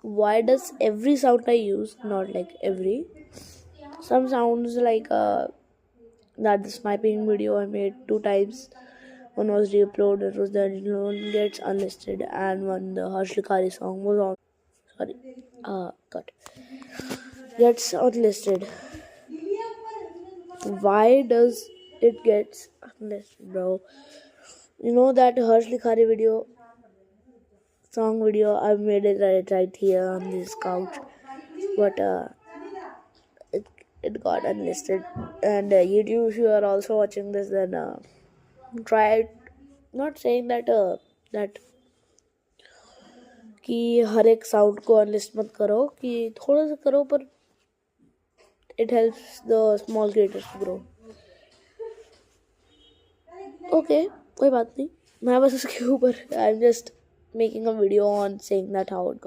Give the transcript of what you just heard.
why does every sound I use, not like every, some sounds like that the sniping video I made 2 times. One was re-uploaded, it was the original one gets unlisted, and when the Harsh Likari song was on, sorry, cut, gets unlisted. Why does it gets unlisted, bro? You know that Harsh Likari video, song video, I made it right here on this couch, but it it got unlisted. And YouTube, if you are also watching this, then try it. Not saying that that कि हर एक sound को unlist मत करो, कि थोड़ा सा करो, पर it helps the small creators to grow. Okay, कोई बात नहीं, मैं बस उसके ऊपर I'm just making a video on saying that how it